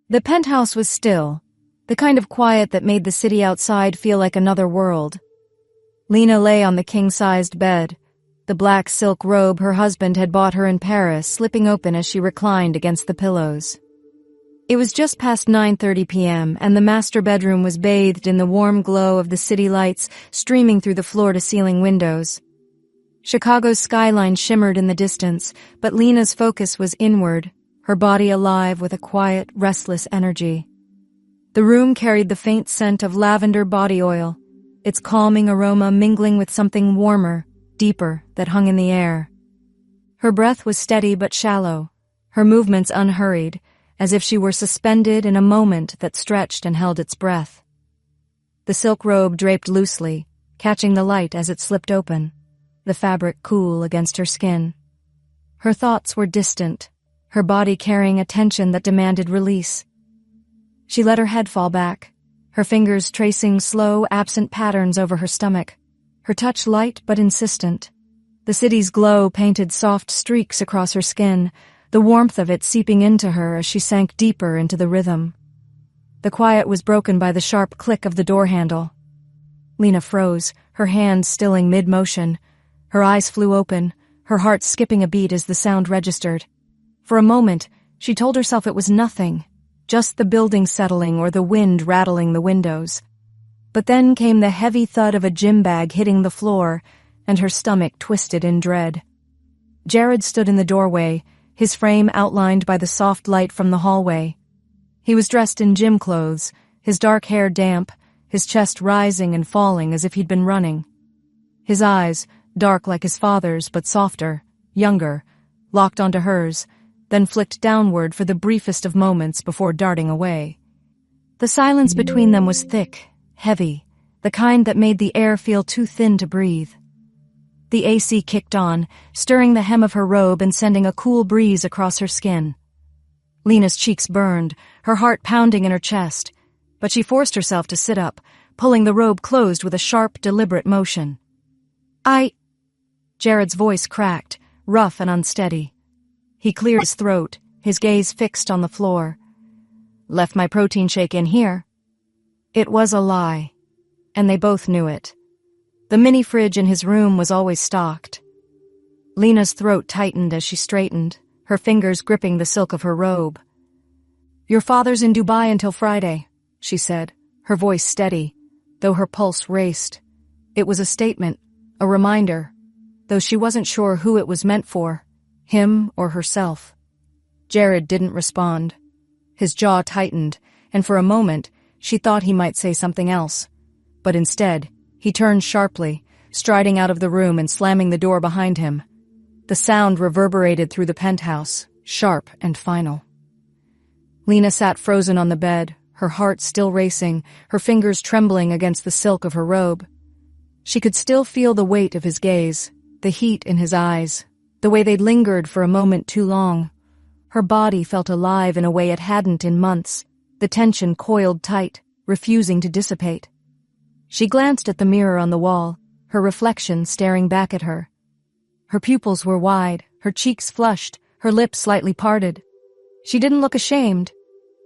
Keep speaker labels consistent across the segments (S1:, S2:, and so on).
S1: The penthouse was still, the kind of quiet that made the city outside feel like another world. Lena lay on the king-sized bed, the black silk robe her husband had bought her in Paris slipping open as she reclined against the pillows. It was just past 9:30 p.m., and the master bedroom was bathed in the warm glow of the city lights streaming through the floor-to-ceiling windows. Chicago's skyline shimmered in the distance, but Lena's focus was inward, her body alive with a quiet, restless energy. The room carried the faint scent of lavender body oil, its calming aroma mingling with something warmer, deeper, that hung in the air. Her breath was steady but shallow, her movements unhurried, as if she were suspended in a moment that stretched and held its breath. The silk robe draped loosely, catching the light as it slipped open, the fabric cool against her skin. Her thoughts were distant, her body carrying a tension that demanded release. She let her head fall back, her fingers tracing slow, absent patterns over her stomach, her touch light but insistent. The city's glow painted soft streaks across her skin, the warmth of it seeping into her as she sank deeper into the rhythm. The quiet was broken by the sharp click of the door handle. Lena froze, her hand stilling mid-motion. Her eyes flew open, her heart skipping a beat as the sound registered. For a moment, she told herself it was nothing, just the building settling or the wind rattling the windows. But then came the heavy thud of a gym bag hitting the floor, and her stomach twisted in dread. Jared stood in the doorway, his frame outlined by the soft light from the hallway. He was dressed in gym clothes, his dark hair damp, his chest rising and falling as if he'd been running. His eyes, dark like his father's but softer, younger, locked onto hers, then flicked downward for the briefest of moments before darting away. The silence between them was thick, heavy, the kind that made the air feel too thin to breathe. The AC kicked on, stirring the hem of her robe and sending a cool breeze across her skin. Lena's cheeks burned, her heart pounding in her chest, but she forced herself to sit up, pulling the robe closed with a sharp, deliberate motion. Jared's voice cracked, rough and unsteady. He cleared his throat, his gaze fixed on the floor. Left my protein shake in here. It was a lie, and they both knew it. The mini fridge in his room was always stocked. Lena's throat tightened as she straightened, her fingers gripping the silk of her robe. Your father's in Dubai until Friday, she said, her voice steady, though her pulse raced. It was a statement, a reminder, though she wasn't sure who it was meant for, him or herself. Jared didn't respond. His jaw tightened, and for a moment, she thought he might say something else. But instead, he turned sharply, striding out of the room and slamming the door behind him. The sound reverberated through the penthouse, sharp and final. Lena sat frozen on the bed, her heart still racing, her fingers trembling against the silk of her robe. She could still feel the weight of his gaze, the heat in his eyes, the way they'd lingered for a moment too long. Her body felt alive in a way it hadn't in months, the tension coiled tight, refusing to dissipate. She glanced at the mirror on the wall, her reflection staring back at her. Her pupils were wide, her cheeks flushed, her lips slightly parted. She didn't look ashamed.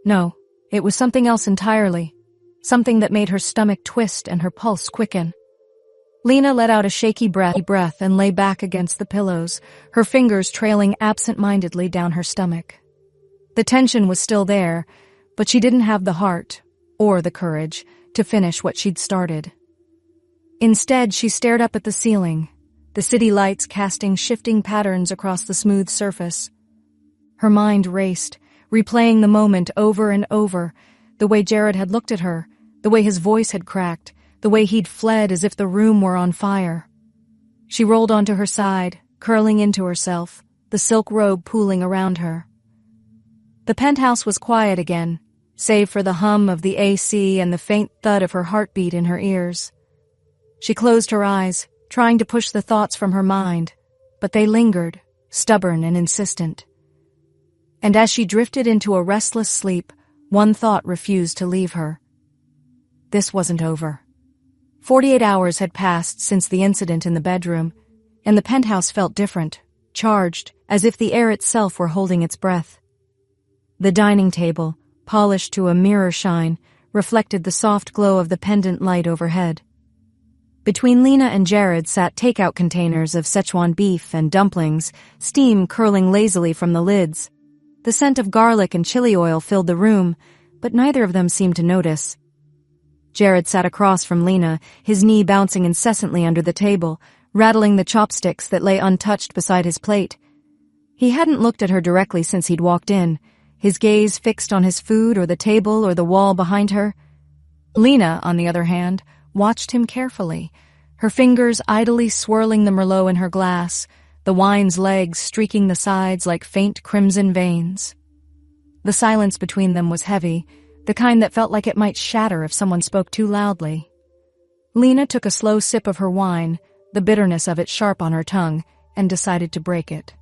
S1: No, it was something else entirely, something that made her stomach twist and her pulse quicken. Lena let out a shaky breath and lay back against the pillows, her fingers trailing absent-mindedly down her stomach. The tension was still there, but she didn't have the heart, or the courage, to finish what she'd started. Instead, she stared up at the ceiling, the city lights casting shifting patterns across the smooth surface. Her mind raced, replaying the moment over and over, the way Jared had looked at her, the way his voice had cracked, the way he'd fled as if the room were on fire. She rolled onto her side, curling into herself, the silk robe pooling around her. The penthouse was quiet again, save for the hum of the AC and the faint thud of her heartbeat in her ears. She closed her eyes, trying to push the thoughts from her mind, but they lingered, stubborn and insistent. And as she drifted into a restless sleep, one thought refused to leave her. This wasn't over. 48 hours had passed since the incident in the bedroom, and the penthouse felt different, charged, as if the air itself were holding its breath. The dining table, polished to a mirror shine, reflected the soft glow of the pendant light overhead. Between Lena and Jared sat takeout containers of Szechuan beef and dumplings, steam curling lazily from the lids. The scent of garlic and chili oil filled the room, but neither of them seemed to notice. Jared sat across from Lena, his knee bouncing incessantly under the table, rattling the chopsticks that lay untouched beside his plate. He hadn't looked at her directly since he'd walked in, his gaze fixed on his food or the table or the wall behind her. Lena, on the other hand, watched him carefully, her fingers idly swirling the Merlot in her glass, the wine's legs streaking the sides like faint crimson veins. The silence between them was heavy, the kind that felt like it might shatter if someone spoke too loudly. Lena took a slow sip of her wine, the bitterness of it sharp on her tongue, and decided to break it.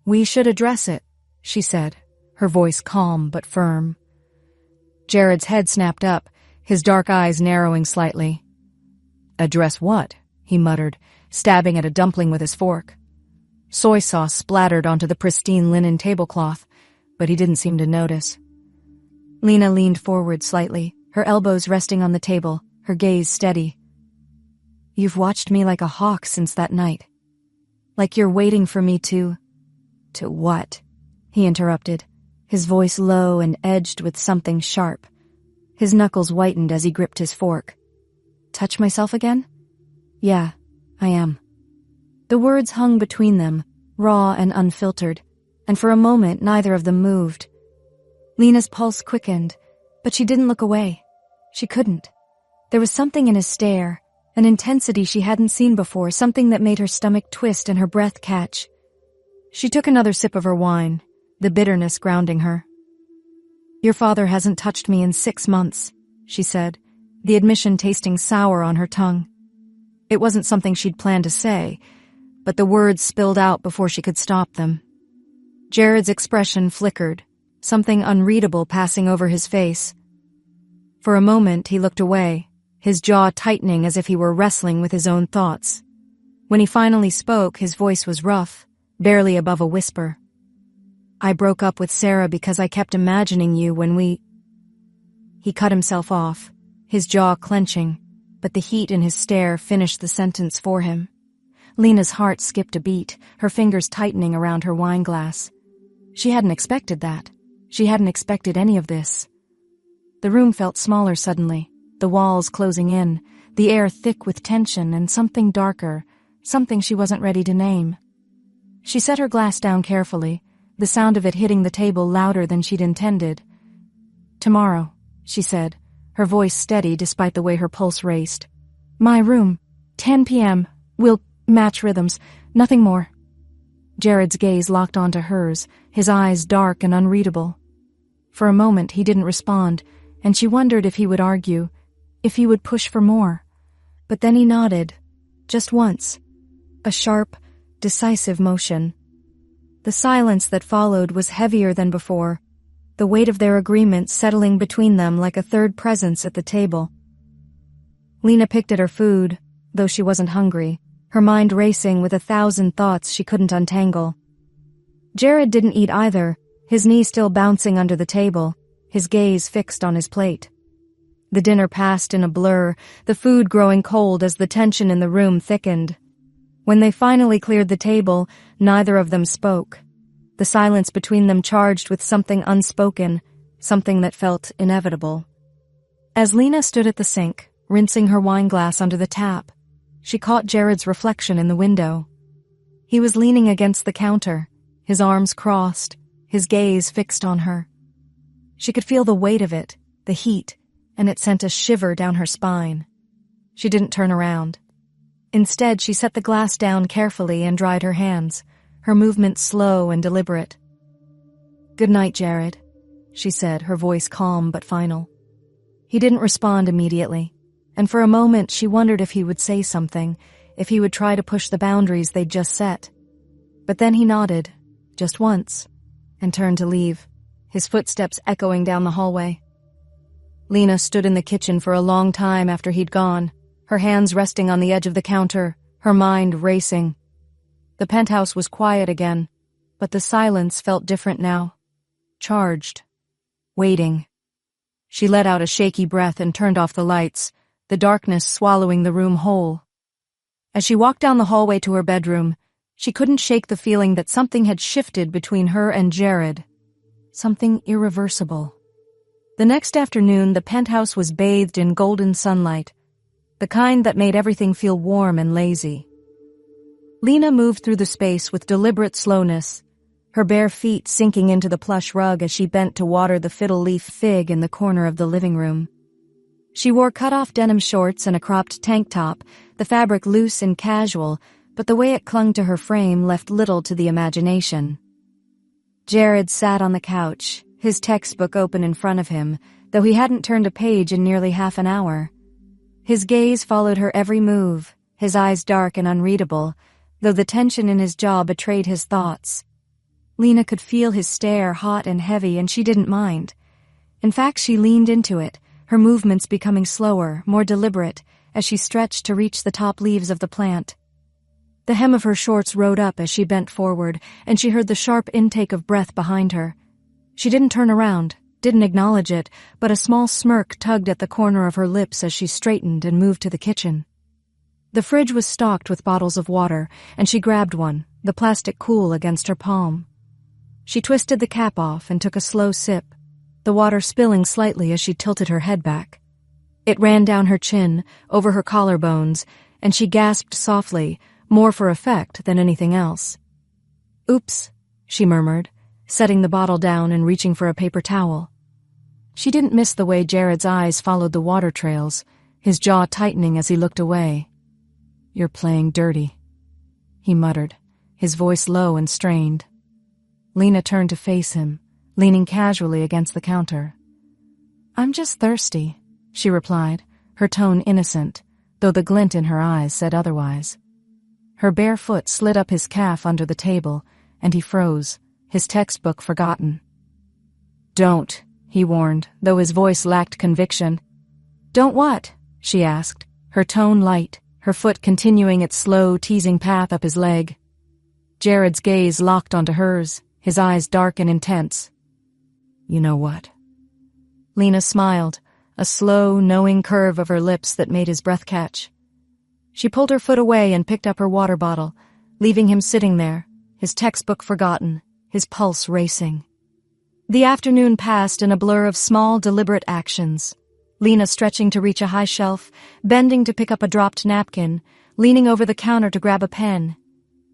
S1: "We should address it," she said, her voice calm but firm. Jared's head snapped up, his dark eyes narrowing slightly. "Address what?" he muttered, stabbing at a dumpling with his fork. Soy sauce splattered onto the pristine linen tablecloth, but he didn't seem to notice. Lena leaned forward slightly, her elbows resting on the table, her gaze steady. "You've watched me like a hawk since that night. Like you're waiting for me to..." "To what?" he interrupted, his voice low and edged with something sharp. His knuckles whitened as he gripped his fork. "Touch myself again?" "Yeah, I am." The words hung between them, raw and unfiltered, and for a moment neither of them moved. Lena's pulse quickened, but she didn't look away. She couldn't. There was something in his stare, an intensity she hadn't seen before, something that made her stomach twist and her breath catch. She took another sip of her wine, the bitterness grounding her. "Your father hasn't touched me in 6 months," she said, the admission tasting sour on her tongue. It wasn't something she'd planned to say, but the words spilled out before she could stop them. Jared's expression flickered, something unreadable passing over his face. For a moment he looked away, his jaw tightening as if he were wrestling with his own thoughts. When he finally spoke, his voice was rough, barely above a whisper. "I broke up with Sarah because I kept imagining you when we..." He cut himself off, his jaw clenching, but the heat in his stare finished the sentence for him. Lena's heart skipped a beat, her fingers tightening around her wine glass. She hadn't expected that. She hadn't expected any of this. The room felt smaller suddenly, the walls closing in, the air thick with tension and something darker, something she wasn't ready to name. She set her glass down carefully, the sound of it hitting the table louder than she'd intended. "Tomorrow," she said, her voice steady despite the way her pulse raced. "My room, 10 p.m. We'll match rhythms, nothing more." Jared's gaze locked onto hers, his eyes dark and unreadable. For a moment he didn't respond, and she wondered if he would argue, if he would push for more. But then he nodded, just once, a sharp, decisive motion. The silence that followed was heavier than before, the weight of their agreement settling between them like a third presence at the table. Lena picked at her food, though she wasn't hungry, her mind racing with 1,000 thoughts she couldn't untangle. Jared didn't eat either, his knee still bouncing under the table, his gaze fixed on his plate. The dinner passed in a blur, the food growing cold as the tension in the room thickened. When they finally cleared the table, neither of them spoke. The silence between them charged with something unspoken, something that felt inevitable. As Lena stood at the sink, rinsing her wine glass under the tap, she caught Jared's reflection in the window. He was leaning against the counter, his arms crossed, his gaze fixed on her. She could feel the weight of it, the heat, and it sent a shiver down her spine. She didn't turn around. Instead, she set the glass down carefully and dried her hands, her movements slow and deliberate. "Good night, Jared," she said, her voice calm but final. He didn't respond immediately, and for a moment she wondered if he would say something, if he would try to push the boundaries they'd just set. But then he nodded, just once, and turned to leave, his footsteps echoing down the hallway. Lena stood in the kitchen for a long time after he'd gone, her hands resting on the edge of the counter, her mind racing. The penthouse was quiet again, but the silence felt different now, charged. waiting. She let out a shaky breath and turned off the lights, the darkness swallowing the room whole. As she walked down the hallway to her bedroom, she couldn't shake the feeling that something had shifted between her and Jared. Something irreversible. The next afternoon, the penthouse was bathed in golden sunlight, the kind that made everything feel warm and lazy. Lena moved through the space with deliberate slowness, her bare feet sinking into the plush rug as she bent to water the fiddle-leaf fig in the corner of the living room. She wore cut-off denim shorts and a cropped tank top, the fabric loose and casual, but the way it clung to her frame left little to the imagination. Jared sat on the couch, his textbook open in front of him, though he hadn't turned a page in nearly half an hour. His gaze followed her every move, his eyes dark and unreadable, though the tension in his jaw betrayed his thoughts. Lena could feel his stare, hot and heavy, and she didn't mind. In fact, she leaned into it, her movements becoming slower, more deliberate, as she stretched to reach the top leaves of the plant. The hem of her shorts rode up as she bent forward, and she heard the sharp intake of breath behind her. She didn't turn around, didn't acknowledge it, but a small smirk tugged at the corner of her lips as she straightened and moved to the kitchen. The fridge was stocked with bottles of water, and she grabbed one, the plastic cool against her palm. She twisted the cap off and took a slow sip, the water spilling slightly as she tilted her head back. It ran down her chin, over her collarbones, and she gasped softly, more for effect than anything else. "Oops," she murmured, setting the bottle down and reaching for a paper towel. She didn't miss the way Jared's eyes followed the water trails, his jaw tightening as he looked away. "You're playing dirty," he muttered, his voice low and strained. Lena turned to face him, leaning casually against the counter. "I'm just thirsty," she replied, her tone innocent, though the glint in her eyes said otherwise. Her bare foot slid up his calf under the table, and he froze, his textbook forgotten. "Don't," he warned, though his voice lacked conviction. "Don't what?" she asked, her tone light, her foot continuing its slow, teasing path up his leg. Jared's gaze locked onto hers, his eyes dark and intense. "You know what?" Lena smiled, a slow, knowing curve of her lips that made his breath catch. She pulled her foot away and picked up her water bottle, leaving him sitting there, his textbook forgotten, his pulse racing. The afternoon passed in a blur of small, deliberate actions. Lena stretching to reach a high shelf, bending to pick up a dropped napkin, leaning over the counter to grab a pen.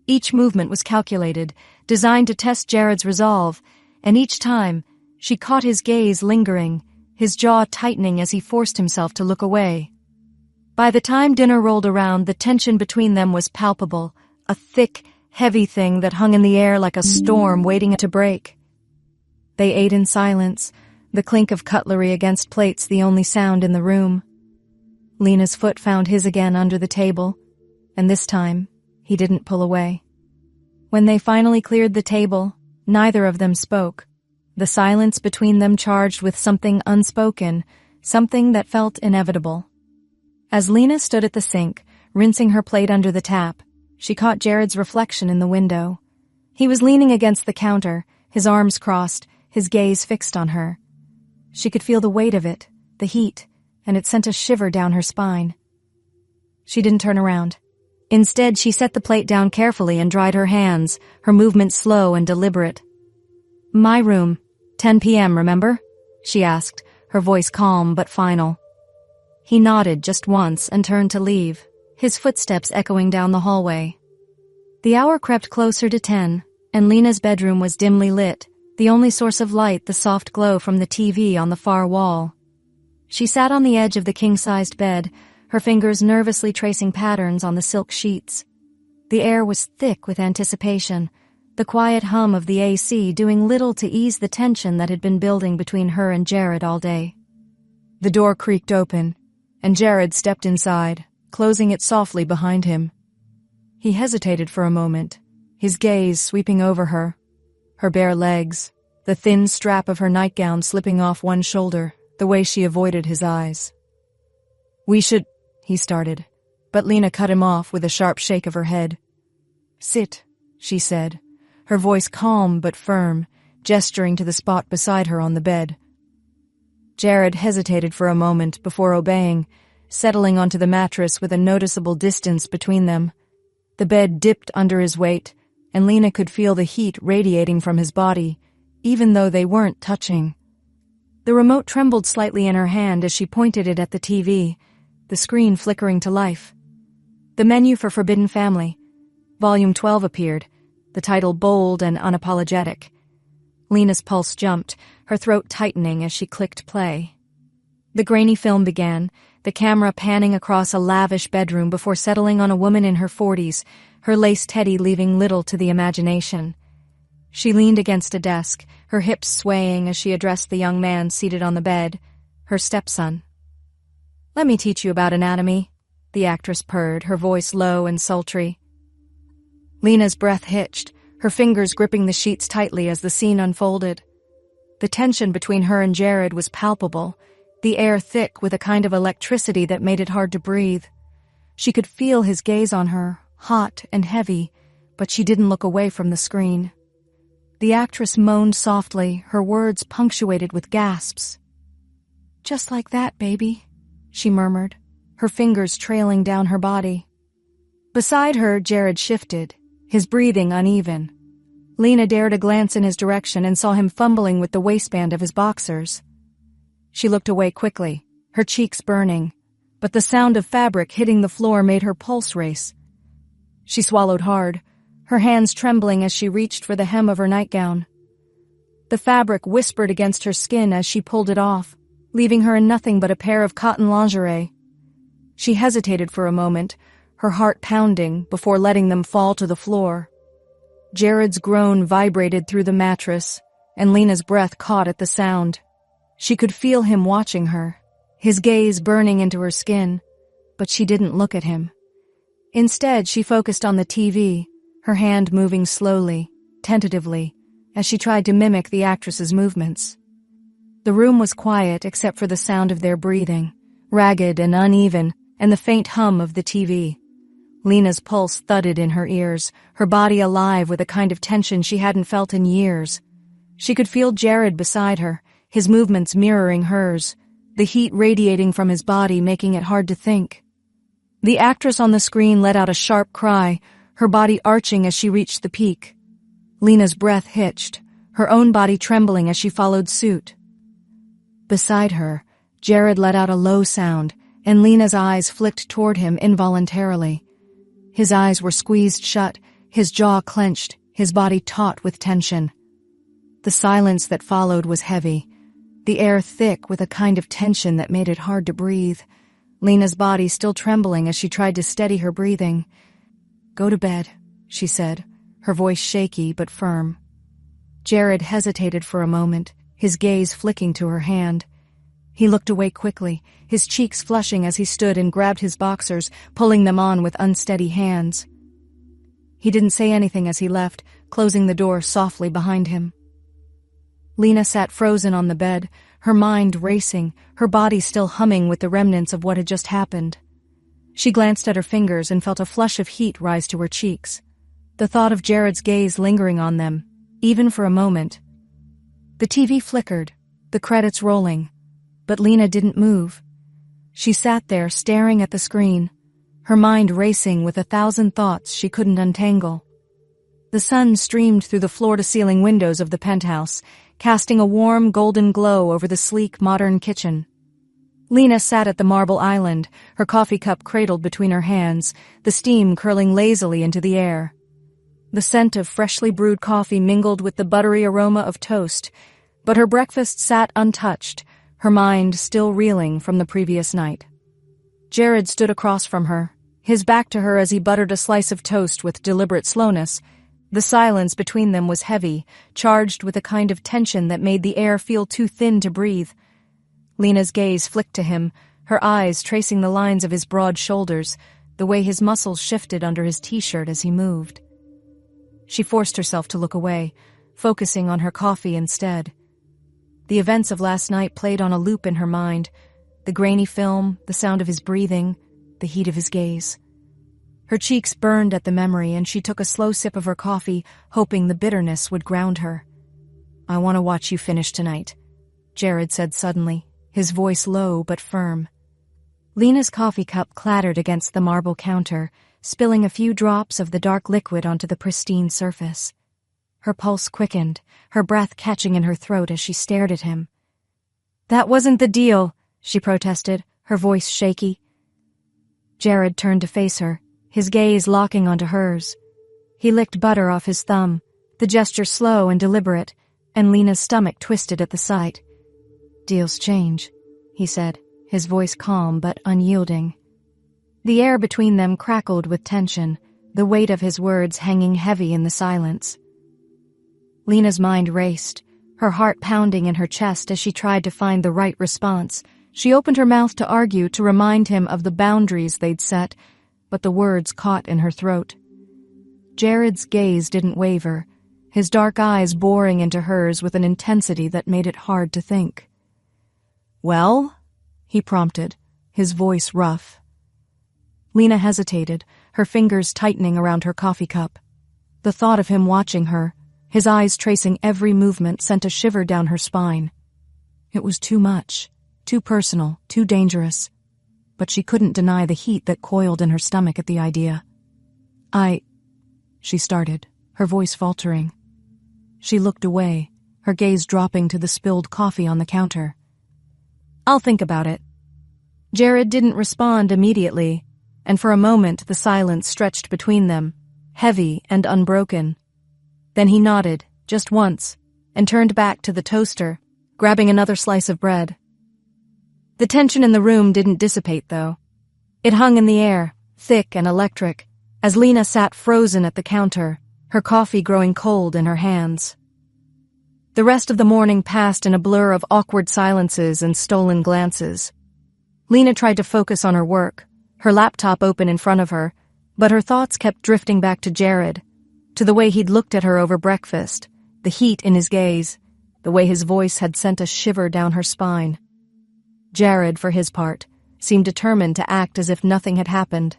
S1: Each movement was calculated, designed to test Jared's resolve, and each time, she caught his gaze lingering, his jaw tightening as he forced himself to look away. By the time dinner rolled around, the tension between them was palpable, a thick, heavy thing that hung in the air like a storm waiting to break. They ate in silence, the clink of cutlery against plates the only sound in the room. Lena's foot found his again under the table, and this time, he didn't pull away. When they finally cleared the table, neither of them spoke, the silence between them charged with something unspoken, something that felt inevitable. As Lena stood at the sink, rinsing her plate under the tap, she caught Jared's reflection in the window. He was leaning against the counter, his arms crossed, his gaze fixed on her. She could feel the weight of it, the heat, and it sent a shiver down her spine. She didn't turn around. Instead, she set the plate down carefully and dried her hands, her movements slow and deliberate. "My room, 10 p.m., remember?" she asked, her voice calm but final. He nodded just once and turned to leave, his footsteps echoing down the hallway. The hour crept closer to 10, and Lena's bedroom was dimly lit, the only source of light the soft glow from the TV on the far wall. She sat on the edge of the king-sized bed, her fingers nervously tracing patterns on the silk sheets. The air was thick with anticipation, the quiet hum of the AC doing little to ease the tension that had been building between her and Jared all day. The door creaked open, and Jared stepped inside, closing it softly behind him. He hesitated for a moment, his gaze sweeping over her, her bare legs, the thin strap of her nightgown slipping off one shoulder, the way she avoided his eyes. "We should," he started, but Lena cut him off with a sharp shake of her head. "Sit," she said, her voice calm but firm, gesturing to the spot beside her on the bed. Jared hesitated for a moment before obeying, settling onto the mattress with a noticeable distance between them. The bed dipped under his weight, and Lena could feel the heat radiating from his body, even though they weren't touching. The remote trembled slightly in her hand as she pointed it at the TV, the screen flickering to life. The menu for Forbidden Family. Volume 12 appeared, the title bold and unapologetic. Lena's pulse jumped, her throat tightening as she clicked play. The grainy film began, the camera panning across a lavish bedroom before settling on a woman in her 40s, her lace teddy leaving little to the imagination. She leaned against a desk, her hips swaying as she addressed the young man seated on the bed, her stepson. "Let me teach you about anatomy," the actress purred, her voice low and sultry. Lena's breath hitched, her fingers gripping the sheets tightly as the scene unfolded. The tension between her and Jared was palpable, the air thick with a kind of electricity that made it hard to breathe. She could feel his gaze on her, hot and heavy, but she didn't look away from the screen. The actress moaned softly, her words punctuated with gasps. "Just like that, baby," she murmured, her fingers trailing down her body. Beside her, Jared shifted, his breathing uneven. Lena dared a glance in his direction and saw him fumbling with the waistband of his boxers. She looked away quickly, her cheeks burning, but the sound of fabric hitting the floor made her pulse race. She swallowed hard, her hands trembling as she reached for the hem of her nightgown. The fabric whispered against her skin as she pulled it off, leaving her in nothing but a pair of cotton lingerie. She hesitated for a moment, her heart pounding, before letting them fall to the floor. Jared's groan vibrated through the mattress, and Lena's breath caught at the sound. She could feel him watching her, his gaze burning into her skin, but she didn't look at him. Instead, she focused on the TV, her hand moving slowly, tentatively, as she tried to mimic the actress's movements. The room was quiet except for the sound of their breathing, ragged and uneven, and the faint hum of the TV. Lena's pulse thudded in her ears, her body alive with a kind of tension she hadn't felt in years. She could feel Jared beside her, his movements mirroring hers, the heat radiating from his body making it hard to think. The actress on the screen let out a sharp cry, her body arching as she reached the peak. Lena's breath hitched, her own body trembling as she followed suit. Beside her, Jared let out a low sound, and Lena's eyes flicked toward him involuntarily. His eyes were squeezed shut, his jaw clenched, his body taut with tension. The silence that followed was heavy, the air thick with a kind of tension that made it hard to breathe. Lena's body still trembling as she tried to steady her breathing. "Go to bed," she said, her voice shaky but firm. Jared hesitated for a moment, his gaze flicking to her hand. He looked away quickly, his cheeks flushing as he stood and grabbed his boxers, pulling them on with unsteady hands. He didn't say anything as he left, closing the door softly behind him. Lena sat frozen on the bed, her mind racing, her body still humming with the remnants of what had just happened. She glanced at her fingers and felt a flush of heat rise to her cheeks, the thought of Jared's gaze lingering on them, even for a moment. The TV flickered, the credits rolling, but Lena didn't move. She sat there staring at the screen, her mind racing with 1,000 thoughts she couldn't untangle. The sun streamed through the floor-to-ceiling windows of the penthouse, casting a warm golden glow over the sleek modern kitchen. Lena sat at the marble island, her coffee cup cradled between her hands, the steam curling lazily into the air. The scent of freshly brewed coffee mingled with the buttery aroma of toast, but her breakfast sat untouched, her mind still reeling from the previous night. Jared stood across from her, his back to her as he buttered a slice of toast with deliberate slowness. The silence between them was heavy, charged with a kind of tension that made the air feel too thin to breathe. Lena's gaze flicked to him, her eyes tracing the lines of his broad shoulders, the way his muscles shifted under his t-shirt as he moved. She forced herself to look away, focusing on her coffee instead. The events of last night played on a loop in her mind, the grainy film, the sound of his breathing, the heat of his gaze. Her cheeks burned at the memory, and she took a slow sip of her coffee, hoping the bitterness would ground her. "I want to watch you finish tonight," Jared said suddenly, his voice low but firm. Lena's coffee cup clattered against the marble counter, spilling a few drops of the dark liquid onto the pristine surface. Her pulse quickened, her breath catching in her throat as she stared at him. "That wasn't the deal," she protested, her voice shaky. Jared turned to face her, his gaze locking onto hers. He licked butter off his thumb, the gesture slow and deliberate, and Lena's stomach twisted at the sight. "Deals change," he said, his voice calm but unyielding. The air between them crackled with tension, the weight of his words hanging heavy in the silence. Lena's mind raced, her heart pounding in her chest as she tried to find the right response. She opened her mouth to argue, to remind him of the boundaries they'd set, but the words caught in her throat. Jared's gaze didn't waver, his dark eyes boring into hers with an intensity that made it hard to think. "Well?" he prompted, his voice rough. Lena hesitated, her fingers tightening around her coffee cup. The thought of him watching her, his eyes tracing every movement, sent a shiver down her spine. It was too much, too personal, too dangerous. But she couldn't deny the heat that coiled in her stomach at the idea. She started, her voice faltering. She looked away, her gaze dropping to the spilled coffee on the counter. "I'll think about it." Jared didn't respond immediately, and for a moment the silence stretched between them, heavy and unbroken. Then he nodded, just once, and turned back to the toaster, grabbing another slice of bread. The tension in the room didn't dissipate, though. It hung in the air, thick and electric, as Lena sat frozen at the counter, her coffee growing cold in her hands. The rest of the morning passed in a blur of awkward silences and stolen glances. Lena tried to focus on her work, her laptop open in front of her, but her thoughts kept drifting back to Jared, to the way he'd looked at her over breakfast, the heat in his gaze, the way his voice had sent a shiver down her spine. Jared, for his part, seemed determined to act as if nothing had happened.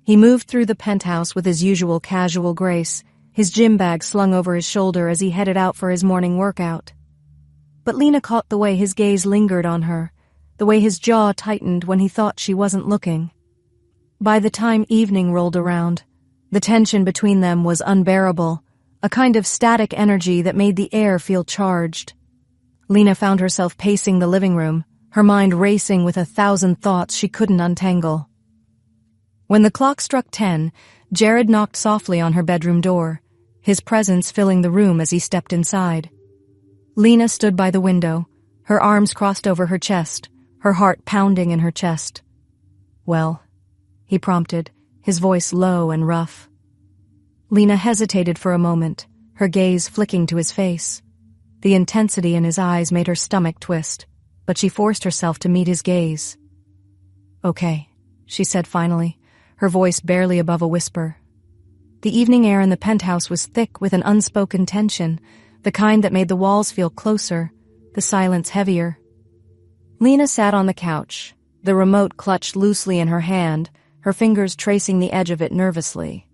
S1: He moved through the penthouse with his usual casual grace, his gym bag slung over his shoulder as he headed out for his morning workout. But Lena caught the way his gaze lingered on her, the way his jaw tightened when he thought she wasn't looking. By the time evening rolled around, the tension between them was unbearable, a kind of static energy that made the air feel charged. Lena found herself pacing the living room, her mind racing with 1,000 thoughts she couldn't untangle. When the clock struck 10, Jared knocked softly on her bedroom door, his presence filling the room as he stepped inside. Lena stood by the window, her arms crossed over her chest, her heart pounding in her chest. "Well?" he prompted, his voice low and rough. Lena hesitated for a moment, her gaze flicking to his face. The intensity in his eyes made her stomach twist, but she forced herself to meet his gaze. "Okay," she said finally, her voice barely above a whisper. The evening air in the penthouse was thick with an unspoken tension, the kind that made the walls feel closer, the silence heavier. Lena sat on the couch, the remote clutched loosely in her hand, her fingers tracing the edge of it nervously.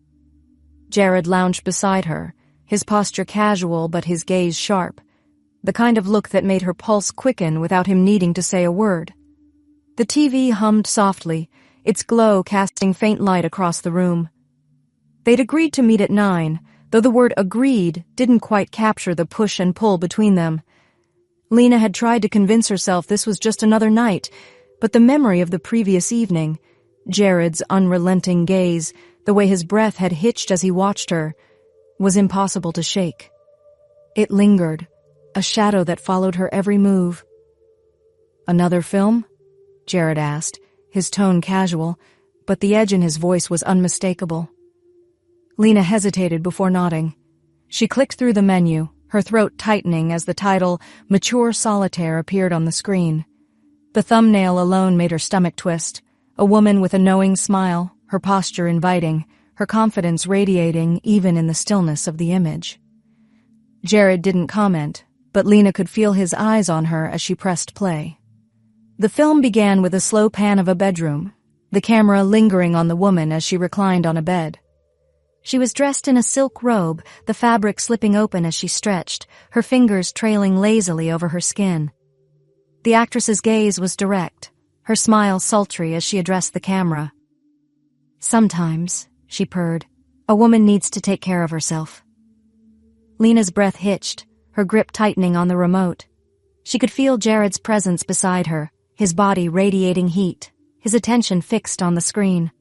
S1: Jared lounged beside her, his posture casual but his gaze sharp, the kind of look that made her pulse quicken without him needing to say a word. The TV hummed softly, its glow casting faint light across the room. They'd agreed to meet at 9, though the word agreed didn't quite capture the push and pull between them. Lena had tried to convince herself this was just another night, but the memory of the previous evening, Jared's unrelenting gaze, the way his breath had hitched as he watched her, was impossible to shake. It lingered, a shadow that followed her every move. "Another film?" Jared asked, his tone casual, but the edge in his voice was unmistakable. Lena hesitated before nodding. She clicked through the menu, her throat tightening as the title Mature Solitaire appeared on the screen. The thumbnail alone made her stomach twist, a woman with a knowing smile, her posture inviting, her confidence radiating even in the stillness of the image. Jared didn't comment, but Lena could feel his eyes on her as she pressed play. The film began with a slow pan of a bedroom, the camera lingering on the woman as she reclined on a bed. She was dressed in a silk robe, the fabric slipping open as she stretched, her fingers trailing lazily over her skin. The actress's gaze was direct, her smile sultry as she addressed the camera. "Sometimes," she purred, "a woman needs to take care of herself." Lena's breath hitched, her grip tightening on the remote. She could feel Jared's presence beside her, his body radiating heat, his attention fixed on the screen.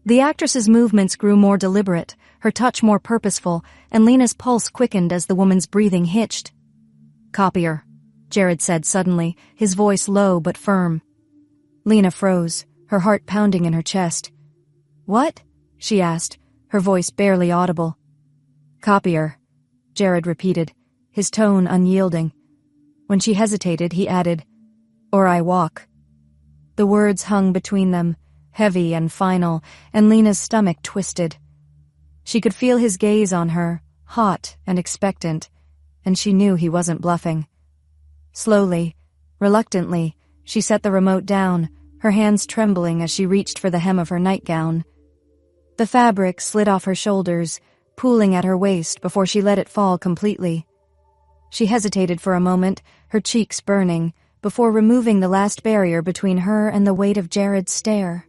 S1: The actress's movements grew more deliberate, her touch more purposeful, and Lena's pulse quickened as the woman's breathing hitched. "Copy her," Jared said suddenly, his voice low but firm. Lena froze, her heart pounding in her chest. "What?" she asked, her voice barely audible. "Copy her," Jared repeated, his tone unyielding. When she hesitated, he added, "Or I walk." The words hung between them, heavy and final, and Lena's stomach twisted. She could feel his gaze on her, hot and expectant, and she knew he wasn't bluffing. Slowly, reluctantly, she set the remote down, her hands trembling as she reached for the hem of her nightgown. The fabric slid off her shoulders, pooling at her waist before she let it fall completely. She hesitated for a moment, her cheeks burning, before removing the last barrier between her and the weight of Jared's stare.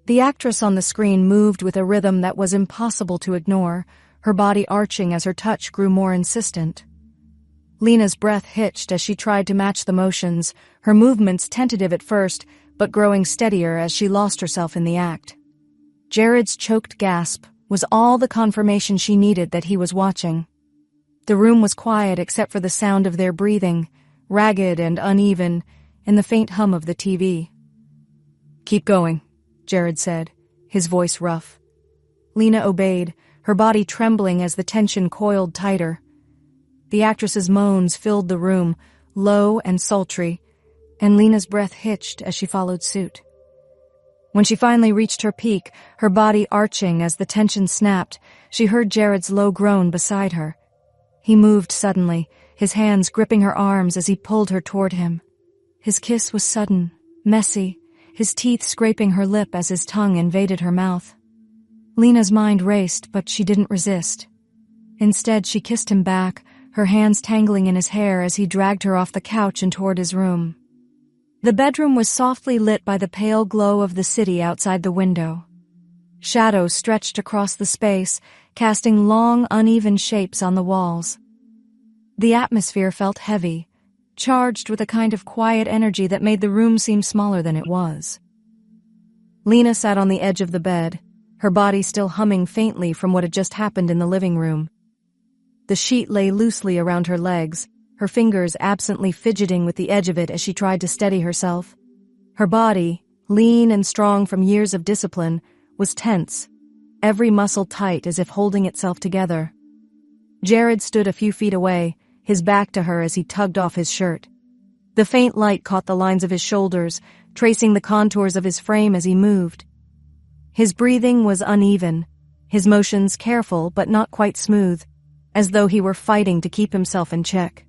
S1: The actress on the screen moved with a rhythm that was impossible to ignore, her body arching as her touch grew more insistent. Lena's breath hitched as she tried to match the motions, her movements tentative at first, but growing steadier as she lost herself in the act. Jared's choked gasp was all the confirmation she needed that he was watching. The room was quiet except for the sound of their breathing, ragged and uneven, and the faint hum of the TV. "Keep going," Jared said, his voice rough. Lena obeyed, her body trembling as the tension coiled tighter. The actress's moans filled the room, low and sultry, and Lena's breath hitched as she followed suit. When she finally reached her peak, her body arching as the tension snapped, she heard Jared's low groan beside her. He moved suddenly, his hands gripping her arms as he pulled her toward him. His kiss was sudden, messy, his teeth scraping her lip as his tongue invaded her mouth. Lena's mind raced, but she didn't resist. Instead, she kissed him back, her hands tangling in his hair as he dragged her off the couch and toward his room. The bedroom was softly lit by the pale glow of the city outside the window. Shadows stretched across the space, casting long, uneven shapes on the walls. The atmosphere felt heavy, charged with a kind of quiet energy that made the room seem smaller than it was. Lena sat on the edge of the bed, her body still humming faintly from what had just happened in the living room. The sheet lay loosely around her legs, her fingers absently fidgeting with the edge of it as she tried to steady herself. Her body, lean and strong from years of discipline, was tense, every muscle tight as if holding itself together. Jared stood a few feet away, his back to her as he tugged off his shirt. The faint light caught the lines of his shoulders, tracing the contours of his frame as he moved. His breathing was uneven, his motions careful but not quite smooth, as though he were fighting to keep himself in check.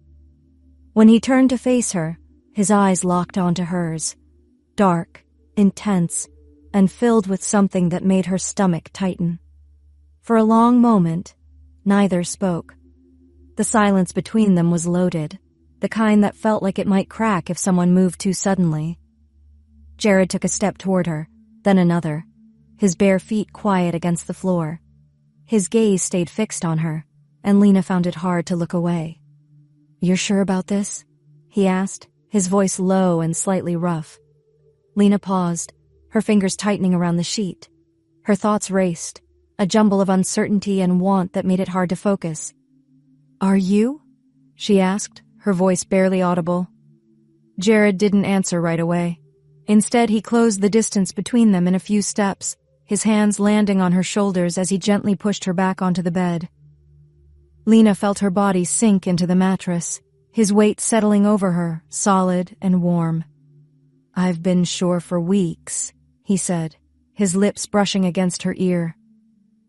S1: When he turned to face her, his eyes locked onto hers, dark, intense, and filled with something that made her stomach tighten. For a long moment, neither spoke. The silence between them was loaded, the kind that felt like it might crack if someone moved too suddenly. Jared took a step toward her, then another, his bare feet quiet against the floor. His gaze stayed fixed on her, and Lena found it hard to look away. "You're sure about this?" he asked, his voice low and slightly rough. Lena paused, her fingers tightening around the sheet. Her thoughts raced, a jumble of uncertainty and want that made it hard to focus. "Are you?" she asked, her voice barely audible. Jared didn't answer right away. Instead, he closed the distance between them in a few steps, his hands landing on her shoulders as he gently pushed her back onto the bed. Lena felt her body sink into the mattress, his weight settling over her, solid and warm. "I've been sure for weeks," he said, his lips brushing against her ear.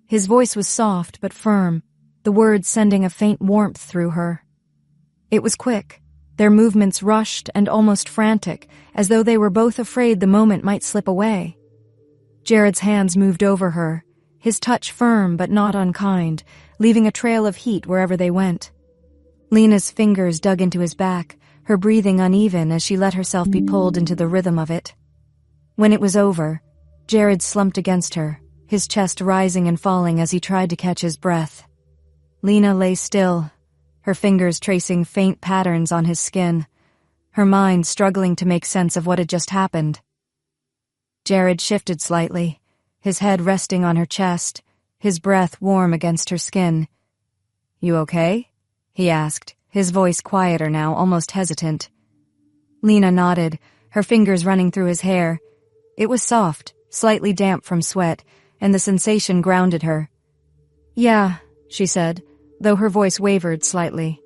S1: His voice was soft but firm, the words sending a faint warmth through her. It was quick, their movements rushed and almost frantic, as though they were both afraid the moment might slip away. Jared's hands moved over her, his touch firm but not unkind, leaving a trail of heat wherever they went. Lena's fingers dug into his back, her breathing uneven as she let herself be pulled into the rhythm of it. When it was over, Jared slumped against her, his chest rising and falling as he tried to catch his breath. Lena lay still, her fingers tracing faint patterns on his skin, her mind struggling to make sense of what had just happened. Jared shifted slightly, his head resting on her chest, his breath warm against her skin. "You okay?" he asked, his voice quieter now, almost hesitant. Lena nodded, her fingers running through his hair. It was soft, slightly damp from sweat, and the sensation grounded her. "Yeah," she said, though her voice wavered slightly.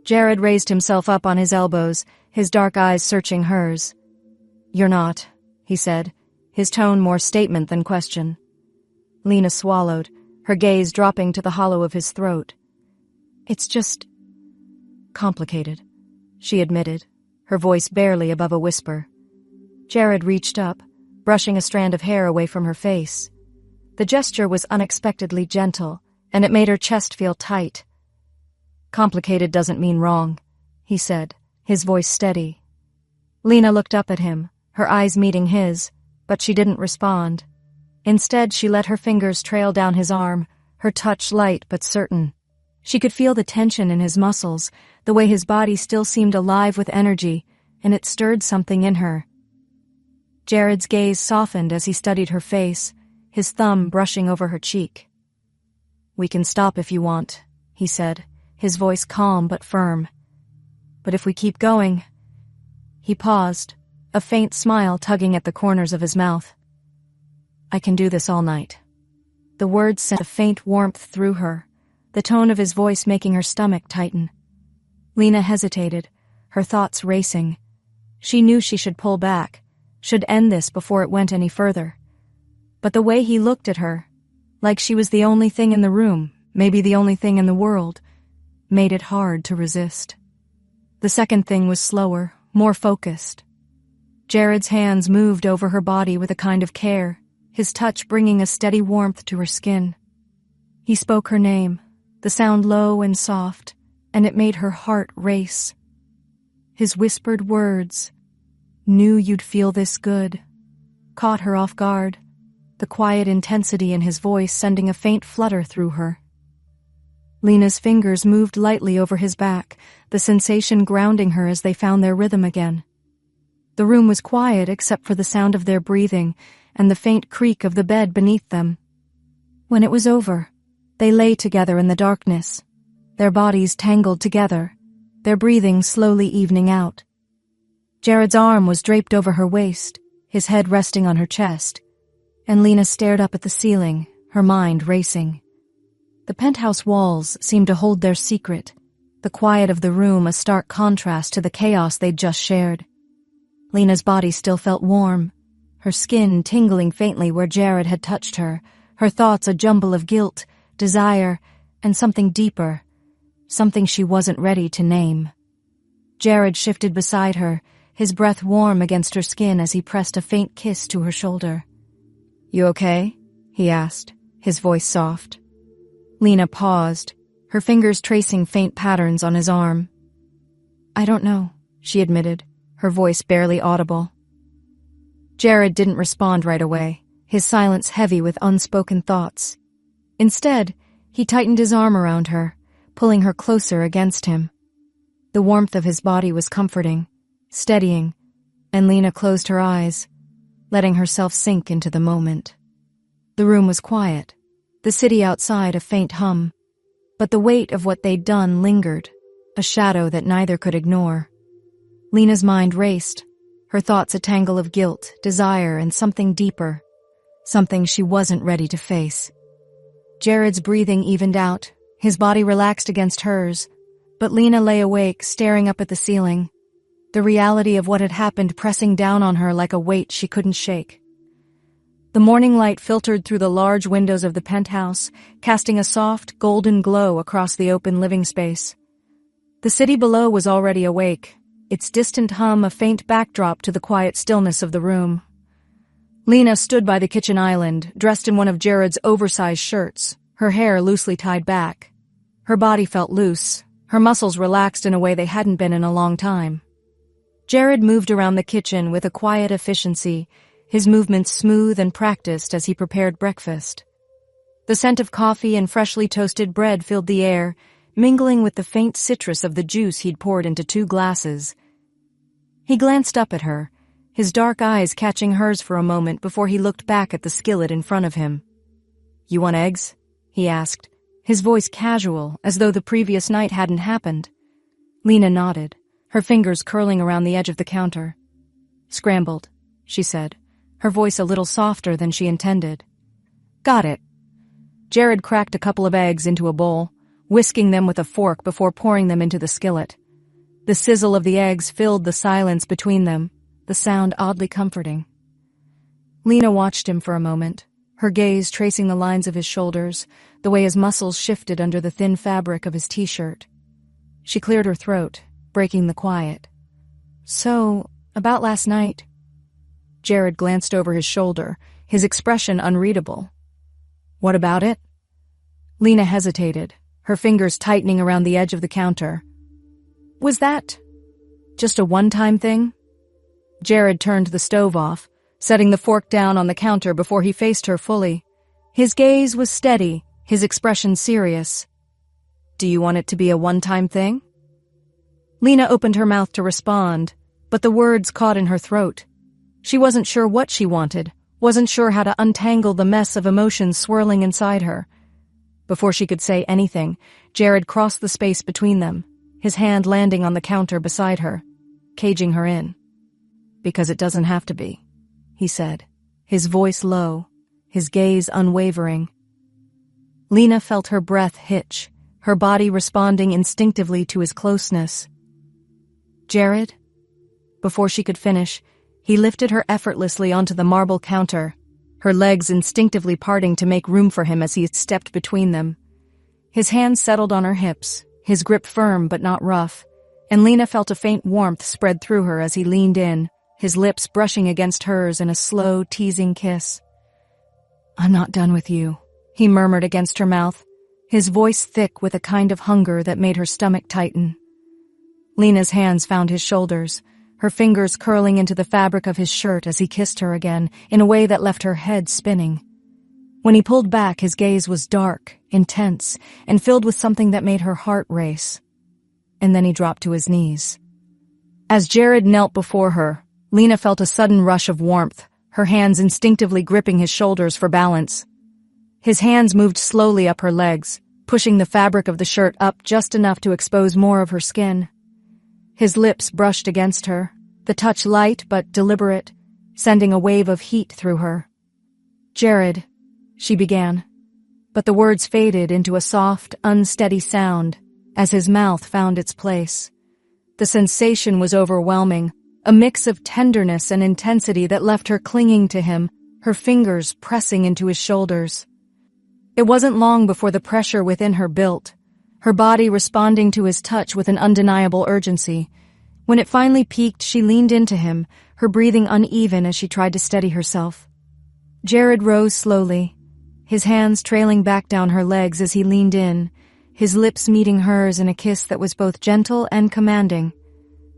S1: Jared raised himself up on his elbows, his dark eyes searching hers. "You're not," he said, his tone more statement than question. Lena swallowed, her gaze dropping to the hollow of his throat. "It's just complicated," she admitted, her voice barely above a whisper. Jared reached up, brushing a strand of hair away from her face. The gesture was unexpectedly gentle, and it made her chest feel tight. "Complicated doesn't mean wrong," he said, his voice steady. Lena looked up at him, her eyes meeting his, but she didn't respond. Instead, she let her fingers trail down his arm, her touch light but certain. She could feel the tension in his muscles, the way his body still seemed alive with energy, and it stirred something in her. Jared's gaze softened as he studied her face, his thumb brushing over her cheek. "We can stop if you want," he said, his voice calm but firm. "But if we keep going—" He paused, a faint smile tugging at the corners of his mouth. "I can do this all night." The words sent a faint warmth through her, the tone of his voice making her stomach tighten. Lena hesitated, her thoughts racing. She knew she should pull back, should end this before it went any further. But the way he looked at her, like she was the only thing in the room, maybe the only thing in the world, made it hard to resist. The second thing was slower, more focused. Jared's hands moved over her body with a kind of care, his touch bringing a steady warmth to her skin. He spoke her name, the sound low and soft, and it made her heart race. His whispered words, "Knew you'd feel this good," caught her off guard, the quiet intensity in his voice sending a faint flutter through her. Lena's fingers moved lightly over his back, the sensation grounding her as they found their rhythm again. The room was quiet except for the sound of their breathing and the faint creak of the bed beneath them. When it was over, they lay together in the darkness, their bodies tangled together, their breathing slowly evening out. Jared's arm was draped over her waist, his head resting on her chest, and Lena stared up at the ceiling, her mind racing. The penthouse walls seemed to hold their secret, the quiet of the room a stark contrast to the chaos they'd just shared. Lena's body still felt warm, her skin tingling faintly where Jared had touched her, her thoughts a jumble of guilt, desire, and something deeper, something she wasn't ready to name. Jared shifted beside her, his breath warm against her skin as he pressed a faint kiss to her shoulder. "You okay?" he asked, his voice soft. Lena paused, her fingers tracing faint patterns on his arm. "I don't know," she admitted, her voice barely audible. Jared didn't respond right away, his silence heavy with unspoken thoughts. Instead, he tightened his arm around her, pulling her closer against him. The warmth of his body was comforting, steadying, and Lena closed her eyes, letting herself sink into the moment. The room was quiet, the city outside a faint hum, but the weight of what they'd done lingered, a shadow that neither could ignore. Lena's mind raced, her thoughts a tangle of guilt, desire, and something deeper, something she wasn't ready to face. Jared's breathing evened out, his body relaxed against hers, but Lena lay awake, staring up at the ceiling, the reality of what had happened pressing down on her like a weight she couldn't shake. The morning light filtered through the large windows of the penthouse, casting a soft, golden glow across the open living space. The city below was already awake, its distant hum a faint backdrop to the quiet stillness of the room. Lena stood by the kitchen island, dressed in one of Jared's oversized shirts, her hair loosely tied back. Her body felt loose, Her muscles relaxed in a way they hadn't been in a long time. Jared moved around the kitchen with a quiet efficiency, his movements smooth and practiced as he prepared breakfast. The scent of coffee and freshly toasted bread filled the air, mingling with the faint citrus of the juice he'd poured into 2 glasses. He glanced up at her, his dark eyes catching hers for a moment before he looked back at the skillet in front of him. "You want eggs?" he asked, his voice casual, as though the previous night hadn't happened. Lena nodded, her fingers curling around the edge of the counter. "Scrambled," she said, her voice a little softer than she intended. "Got it." Jared cracked a couple of eggs into a bowl, whisking them with a fork before pouring them into the skillet. The sizzle of the eggs filled the silence between them, the sound oddly comforting. Lena watched him for a moment, her gaze tracing the lines of his shoulders, the way his muscles shifted under the thin fabric of his t-shirt. She cleared her throat, breaking the quiet. "So, about last night?" Jared glanced over his shoulder, his expression unreadable. "What about it?" Lena hesitated, her fingers tightening around the edge of the counter. "Was that just a one-time thing?" Jared turned the stove off, setting the fork down on the counter before he faced her fully. His gaze was steady, his expression serious. "Do you want it to be a one-time thing?" Lena opened her mouth to respond, but the words caught in her throat. She wasn't sure what she wanted, wasn't sure how to untangle the mess of emotions swirling inside her. Before she could say anything, Jared crossed the space between them, his hand landing on the counter beside her, caging her in. "Because it doesn't have to be," he said, his voice low, his gaze unwavering. Lena felt her breath hitch, her body responding instinctively to his closeness. "Jared?" Before she could finish, he lifted her effortlessly onto the marble counter, her legs instinctively parting to make room for him as he stepped between them. His hands settled on her hips, his grip firm but not rough, and Lena felt a faint warmth spread through her as he leaned in, his lips brushing against hers in a slow, teasing kiss. "I'm not done with you," he murmured against her mouth, his voice thick with a kind of hunger that made her stomach tighten. Lena's hands found his shoulders, her fingers curling into the fabric of his shirt as he kissed her again, in a way that left her head spinning. When he pulled back, his gaze was dark, intense, and filled with something that made her heart race. And then he dropped to his knees. As Jared knelt before her, Lena felt a sudden rush of warmth, her hands instinctively gripping his shoulders for balance. His hands moved slowly up her legs, pushing the fabric of the shirt up just enough to expose more of her skin. His lips brushed against her, the touch light but deliberate, sending a wave of heat through her. "Jared," she began, but the words faded into a soft, unsteady sound as his mouth found its place. The sensation was overwhelming, a mix of tenderness and intensity that left her clinging to him, her fingers pressing into his shoulders. It wasn't long before the pressure within her built, her body responding to his touch with an undeniable urgency. When it finally peaked, she leaned into him, her breathing uneven as she tried to steady herself. Jared rose slowly, his hands trailing back down her legs as he leaned in, his lips meeting hers in a kiss that was both gentle and commanding.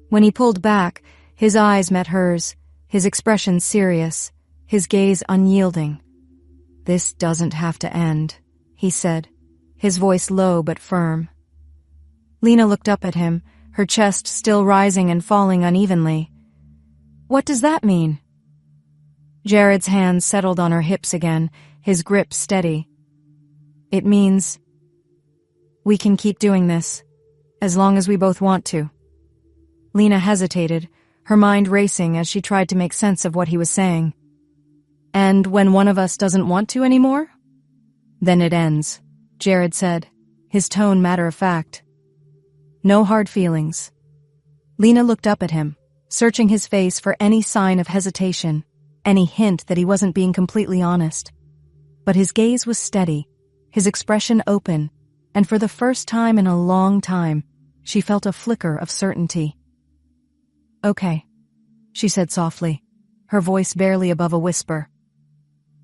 S1: When he pulled back, his eyes met hers, his expression serious, his gaze unyielding. "This doesn't have to end," he said, his voice low but firm. Lena looked up at him, her chest still rising and falling unevenly. "What does that mean?" Jared's hands settled on her hips again, his grip steady. "It means we can keep doing this, as long as we both want to." Lena hesitated, her mind racing as she tried to make sense of what he was saying. "And when one of us doesn't want to anymore?" "Then it ends," Jared said, his tone matter-of-fact. "No hard feelings." Lena looked up at him, searching his face for any sign of hesitation, any hint that he wasn't being completely honest. But his gaze was steady, his expression open, and for the first time in a long time, she felt a flicker of certainty. "Okay," she said softly, her voice barely above a whisper.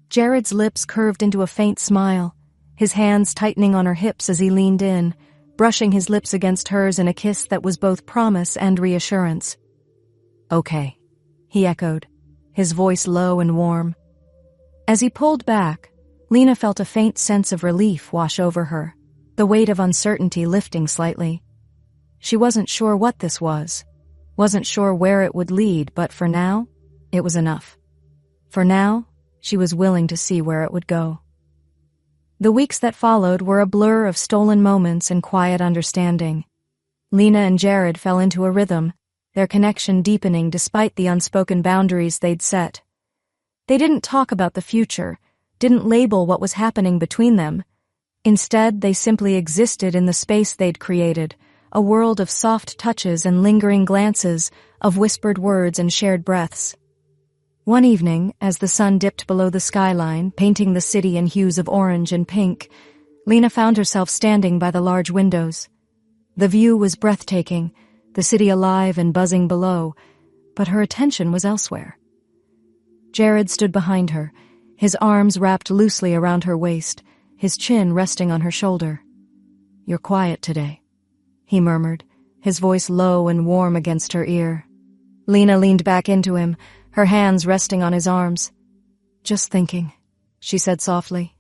S1: Jared's lips curved into a faint smile, his hands tightening on her hips as he leaned in, brushing his lips against hers in a kiss that was both promise and reassurance. "Okay," he echoed, his voice low and warm. As he pulled back, Lena felt a faint sense of relief wash over her, the weight of uncertainty lifting slightly. She wasn't sure what this was, wasn't sure where it would lead, but for now, it was enough. For now, she was willing to see where it would go. The weeks that followed were a blur of stolen moments and quiet understanding. Lena and Jared fell into a rhythm, their connection deepening despite the unspoken boundaries they'd set. They didn't talk about the future, didn't label what was happening between them. Instead, they simply existed in the space they'd created, a world of soft touches and lingering glances, of whispered words and shared breaths. One evening, as the sun dipped below the skyline, painting the city in hues of orange and pink, Lena found herself standing by the large windows. The view was breathtaking, the city alive and buzzing below, but her attention was elsewhere. Jared stood behind her, his arms wrapped loosely around her waist, his chin resting on her shoulder. "You're quiet today," he murmured, his voice low and warm against her ear. Lena leaned back into him, her hands resting on his arms. "Just thinking," she said softly.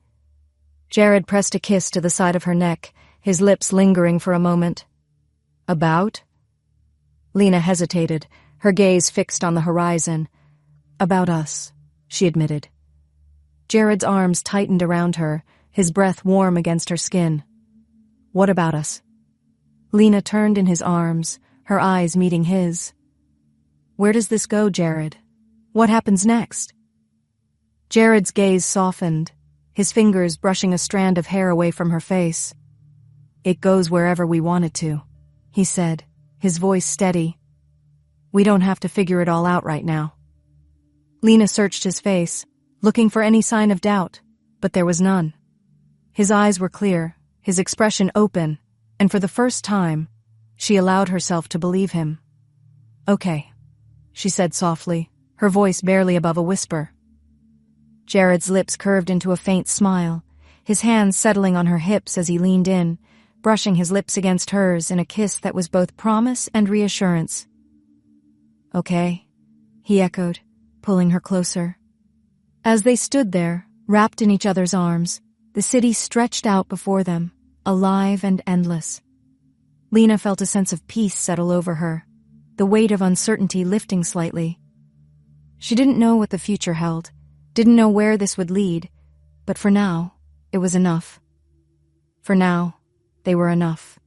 S1: Jared pressed a kiss to the side of her neck, his lips lingering for a moment. "About?" Lena hesitated, her gaze fixed on the horizon. "About us," she admitted. Jared's arms tightened around her, his breath warm against her skin. "What about us?" Lena turned in his arms, her eyes meeting his. "Where does this go, Jared? What happens next?" Jared's gaze softened, his fingers brushing a strand of hair away from her face. "It goes wherever we want it to," he said, his voice steady. "We don't have to figure it all out right now." Lena searched his face, looking for any sign of doubt, but there was none. His eyes were clear, his expression open, and for the first time, she allowed herself to believe him. "Okay," she said softly, her voice barely above a whisper. Jared's lips curved into a faint smile, his hands settling on her hips as he leaned in, brushing his lips against hers in a kiss that was both promise and reassurance. "Okay," he echoed, pulling her closer. As they stood there, wrapped in each other's arms, the city stretched out before them, alive and endless. Lena felt a sense of peace settle over her, the weight of uncertainty lifting slightly. She didn't know what the future held, didn't know where this would lead, but for now, it was enough. For now, they were enough.